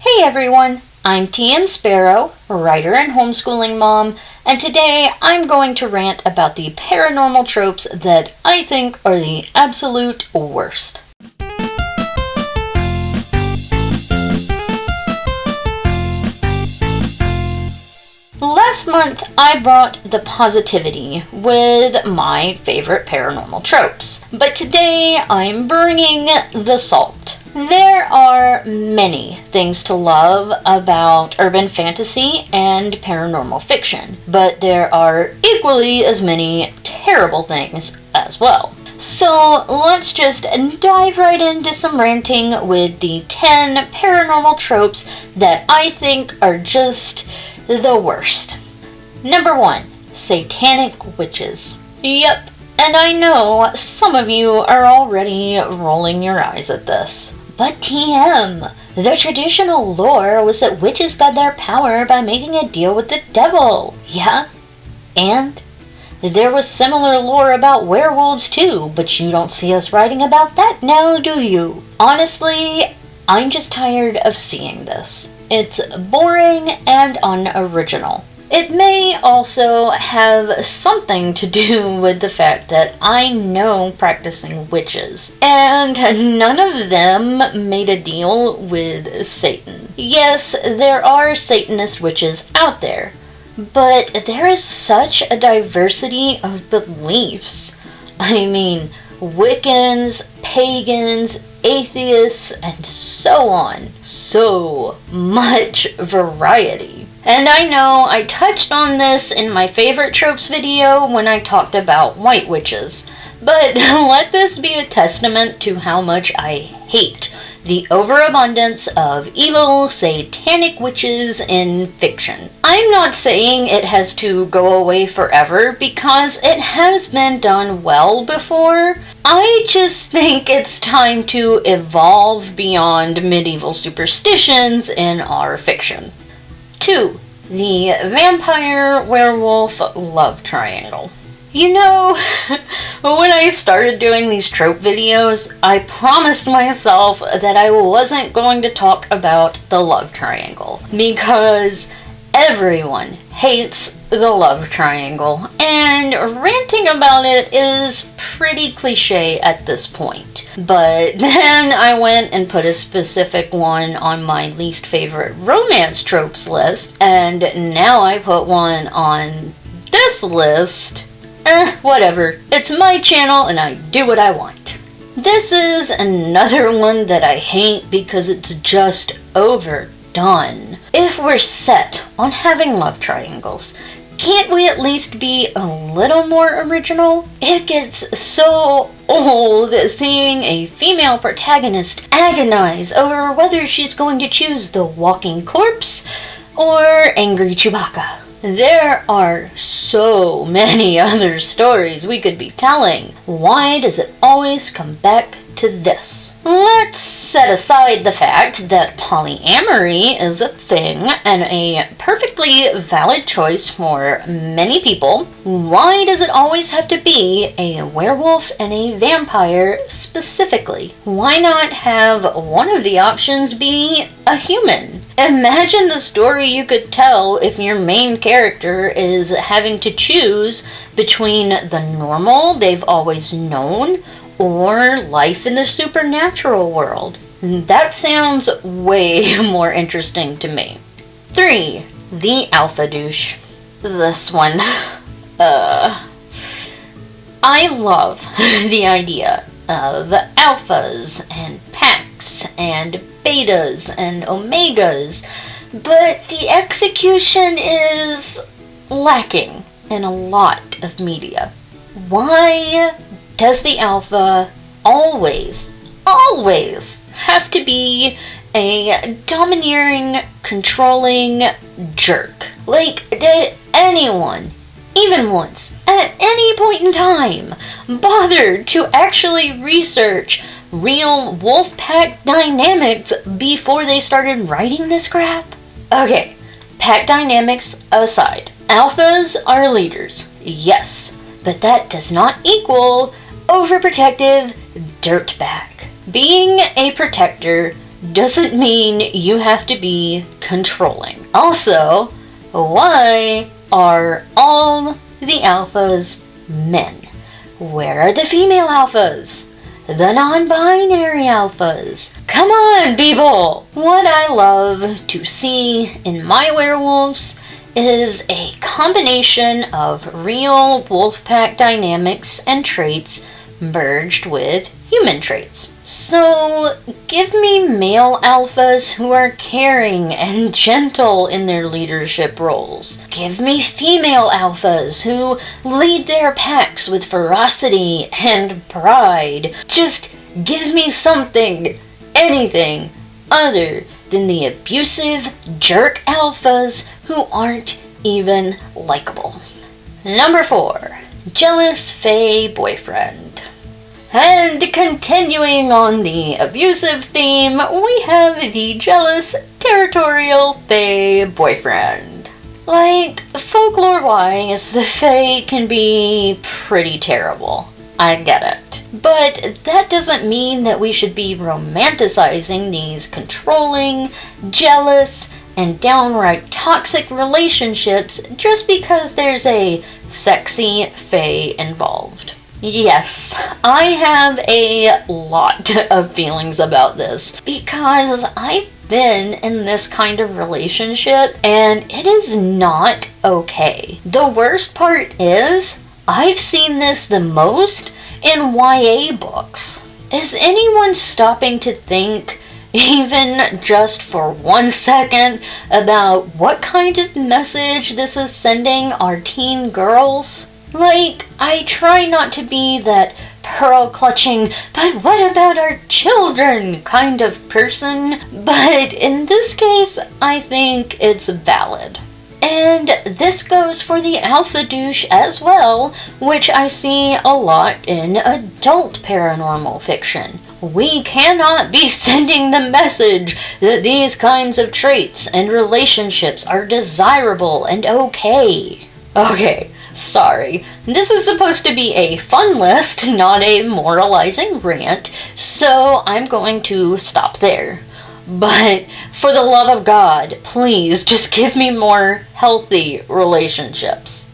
Hey everyone, I'm TM Sparrow, writer and homeschooling mom, and today I'm going to rant about the paranormal tropes that I think are the absolute worst. Last month, I brought the positivity with my favorite paranormal tropes, but today I'm bringing the salt. There are many things to love about urban fantasy and paranormal fiction, but there are equally as many terrible things as well. So let's just dive right into some ranting with the 10 paranormal tropes that I think are just the worst. Number 1. Satanic Witches. Yep, and I know some of you are already rolling your eyes at this. But TM, the traditional lore was that witches got their power by making a deal with the devil. Yeah? And there was similar lore about werewolves too, but you don't see us writing about that now, do you? Honestly, I'm just tired of seeing this. It's boring and unoriginal. It may also have something to do with the fact that I know practicing witches, and none of them made a deal with Satan. Yes, there are Satanist witches out there, but there is such a diversity of beliefs. I mean, Wiccans, pagans, atheists, and so on. So much variety. And I know I touched on this in my favorite tropes video when I talked about white witches, but let this be a testament to how much I hate the overabundance of evil satanic witches in fiction. I'm not saying it has to go away forever because it has been done well before. I just think it's time to evolve beyond medieval superstitions in our fiction. 2. The vampire werewolf love triangle. You know, when I started doing these trope videos, I promised myself that I wasn't going to talk about the love triangle, because everyone hates the love triangle, and ranting about it is pretty cliche at this point. But then I went and put a specific one on my least favorite romance tropes list, and now I put one on this list. Whatever. It's my channel and I do what I want. This is another one that I hate because it's just overdone. If we're set on having love triangles, can't we at least be a little more original? It gets so old seeing a female protagonist agonize over whether she's going to choose the walking corpse or angry Chewbacca. There are so many other stories we could be telling. Why does it always come back to this? Let's set aside the fact that polyamory is a thing and a perfectly valid choice for many people. Why does it always have to be a werewolf and a vampire specifically? Why not have one of the options be a human? Imagine the story you could tell if your main character is having to choose between the normal they've always known or life in the supernatural world. That sounds way more interesting to me. 3. The alpha douche. This one. I love the idea of alphas and packs and betas and omegas, but the execution is lacking in a lot of media. Why does the alpha always have to be a domineering, controlling jerk? Like, did anyone, even once, at any point in time, bother to actually research real wolf pack dynamics before they started writing this crap? Okay, pack dynamics aside, alphas are leaders, yes, but that does not equal overprotective dirtbag. Being a protector doesn't mean you have to be controlling. Also, why are all the alphas men? Where are the female alphas? The non-binary alphas? Come on, people! What I love to see in my werewolves is a combination of real wolfpack dynamics and traits merged with human traits. So, give me male alphas who are caring and gentle in their leadership roles. Give me female alphas who lead their packs with ferocity and pride. Just give me something, anything, other than the abusive jerk alphas who aren't even likable. Number 4. Jealous Fae Boyfriend. And continuing on the abusive theme, we have the jealous Territorial Fae Boyriend. Like, folklore-wise, the Fae can be pretty terrible. I get it. But that doesn't mean that we should be romanticizing these controlling, jealous, and downright toxic relationships just because there's a sexy Fae involved. Yes, I have a lot of feelings about this because I've been in this kind of relationship and it is not okay. The worst part is, I've seen this the most in YA books. Is anyone stopping to think, even just for 1 second, about what kind of message this is sending our teen girls? Like, I try not to be that pearl-clutching, but what about our children kind of person, but in this case, I think it's valid. And this goes for the alpha douche as well, which I see a lot in adult paranormal fiction. We cannot be sending the message that these kinds of traits and relationships are desirable and okay. Okay. Sorry, this is supposed to be a fun list, not a moralizing rant, so I'm going to stop there. But for the love of God, please just give me more healthy relationships.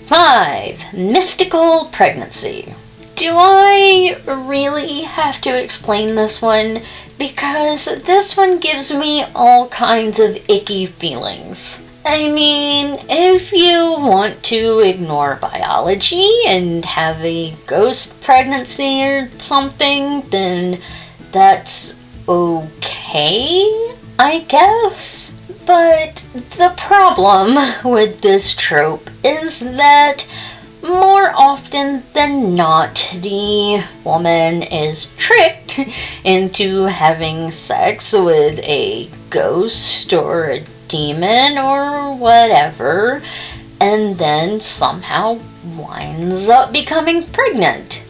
5. Mystical pregnancy. Do I really have to explain this one? Because this one gives me all kinds of icky feelings. I mean, if you want to ignore biology and have a ghost pregnancy or something, then that's okay, I guess. But the problem with this trope is that more often than not, the woman is tricked into having sex with a ghost or a demon or whatever, and then somehow winds up becoming pregnant.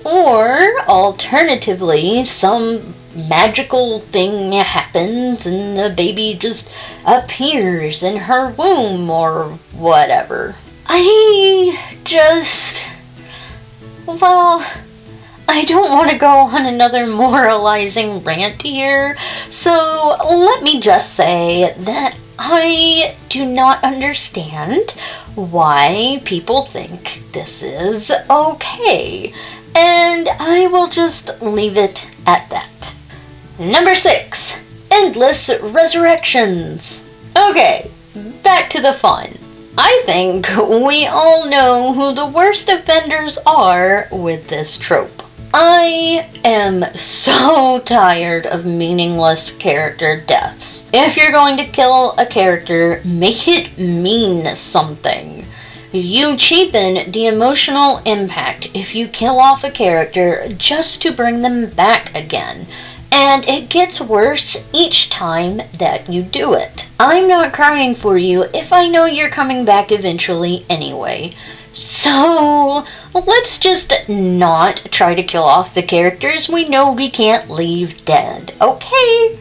Or, alternatively, some magical thing happens and the baby just appears in her womb or whatever. I don't want to go on another moralizing rant here, so let me just say that I do not understand why people think this is okay, and I will just leave it at that. Number 6. Endless resurrections. Okay, back to the fun. I think we all know who the worst offenders are with this trope. I am so tired of meaningless character deaths. If you're going to kill a character, make it mean something. You cheapen the emotional impact if you kill off a character just to bring them back again. And it gets worse each time that you do it. I'm not crying for you if I know you're coming back eventually anyway. So, let's just not try to kill off the characters we know we can't leave dead, okay?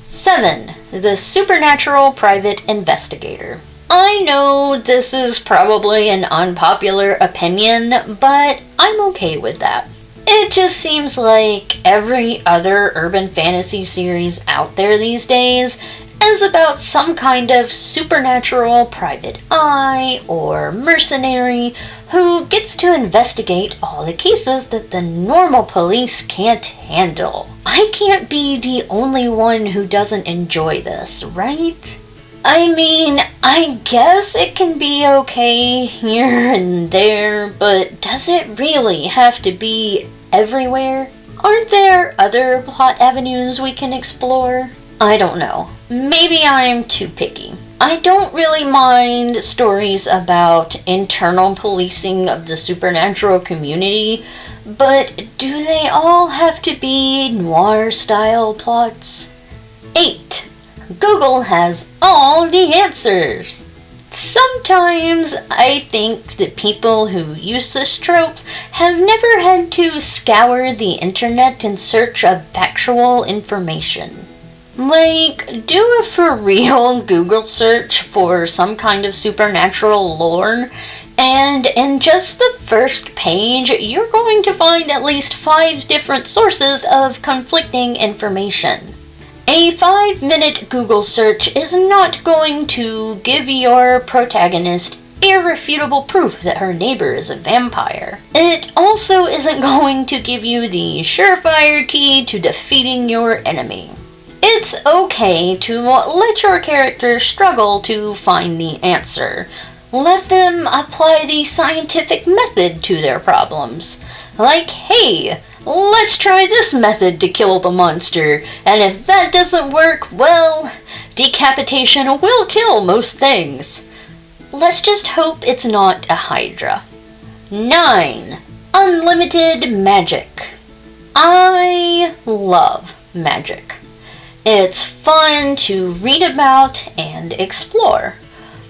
7. The Supernatural Private Investigator. I know this is probably an unpopular opinion, but I'm okay with that. It just seems like every other urban fantasy series out there these days is about some kind of supernatural private eye or mercenary who gets to investigate all the cases that the normal police can't handle. I can't be the only one who doesn't enjoy this, right? I mean, I guess it can be okay here and there, but does it really have to be everywhere? Aren't there other plot avenues we can explore? I don't know. Maybe I'm too picky. I don't really mind stories about internal policing of the supernatural community, but do they all have to be noir-style plots? 8. Google has all the answers. Sometimes I think that people who use this trope have never had to scour the internet in search of factual information. Like, do a for real Google search for some kind of supernatural lore, and in just the first page, you're going to find at least 5 different sources of conflicting information. A 5-minute Google search is not going to give your protagonist irrefutable proof that her neighbor is a vampire. It also isn't going to give you the surefire key to defeating your enemy. It's okay to let your character struggle to find the answer. Let them apply the scientific method to their problems. Like, hey, let's try this method to kill the monster, and if that doesn't work, well, decapitation will kill most things. Let's just hope it's not a Hydra. 9. Unlimited magic. I love magic. It's fun to read about and explore,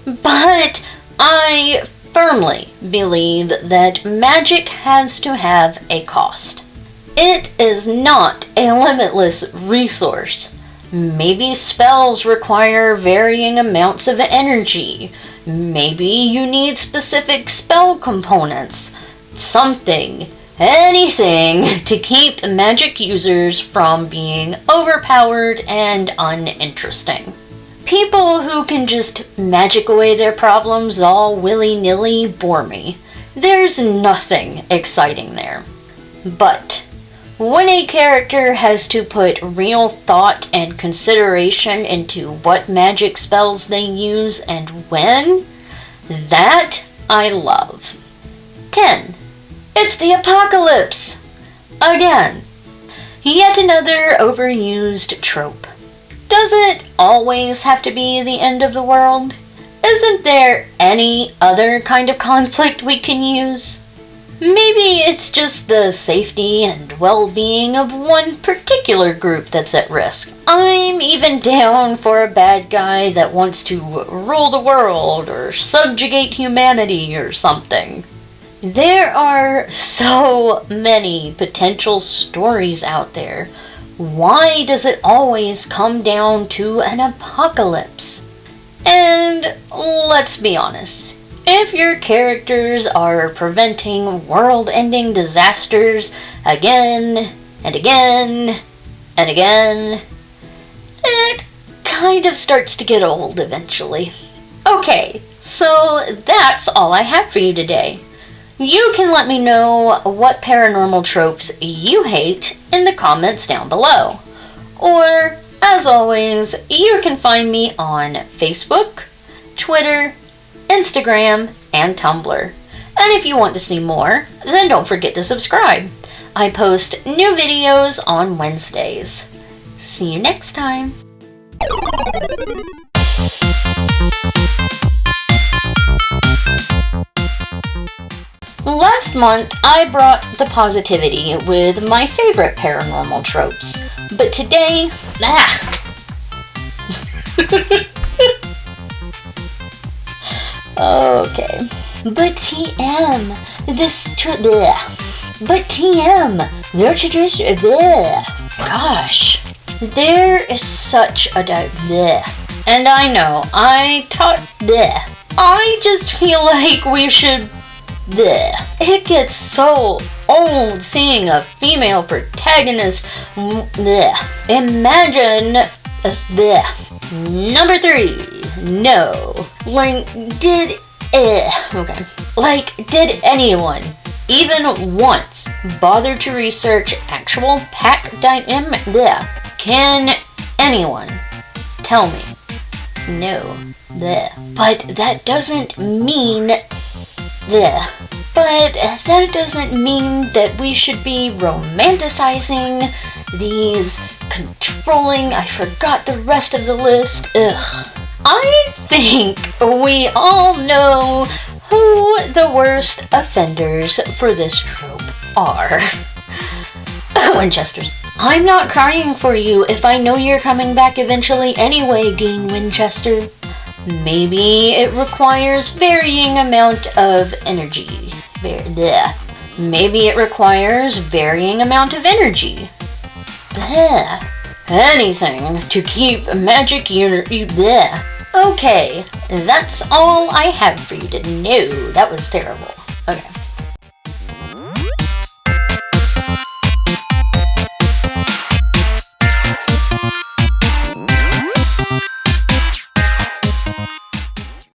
but I firmly believe that magic has to have a cost. It is not a limitless resource. Maybe spells require varying amounts of energy. Maybe you need specific spell components. Something, anything to keep magic users from being overpowered and uninteresting. People who can just magic away their problems all willy-nilly bore me. There's nothing exciting there. But when a character has to put real thought and consideration into what magic spells they use and when, that I love. 10. It's the apocalypse! Again. Yet another overused trope. Does it always have to be the end of the world? Isn't there any other kind of conflict we can use? Maybe it's just the safety and well-being of one particular group that's at risk. I'm even down for a bad guy that wants to rule the world or subjugate humanity or something. There are so many potential stories out there. Why does it always come down to an apocalypse? And let's be honest. If your characters are preventing world-ending disasters again and again and again, it kind of starts to get old eventually. Okay, so that's all I have for you today. You can let me know what paranormal tropes you hate in the comments down below. Or, as always, you can find me on Facebook, Twitter, Instagram, and Tumblr. And if you want to see more, then don't forget to subscribe. I post new videos on Wednesdays. See you next time. Last month, I brought the positivity with my favorite paranormal tropes. But today, Okay. But TM, their tradition, gosh, there is such a bleh. And I know, I just feel like we should bleh. It gets so old seeing a female protagonist. Bleh. Imagine bleh. Number 3. No. Like, did anyone even once bother to research actual pack dynamic? Can anyone tell me? No. Bleh. But that doesn't mean that we should be romanticizing these controlling. I forgot the rest of the list. Ugh. I think we all know who the worst offenders for this trope are. Winchesters. I'm not crying for you if I know you're coming back eventually anyway, Dean Winchester. Maybe it requires varying amount of energy. Maybe it requires varying amount of energy. Anything to keep magic Okay, that's all I have for you to know. That was terrible. Okay.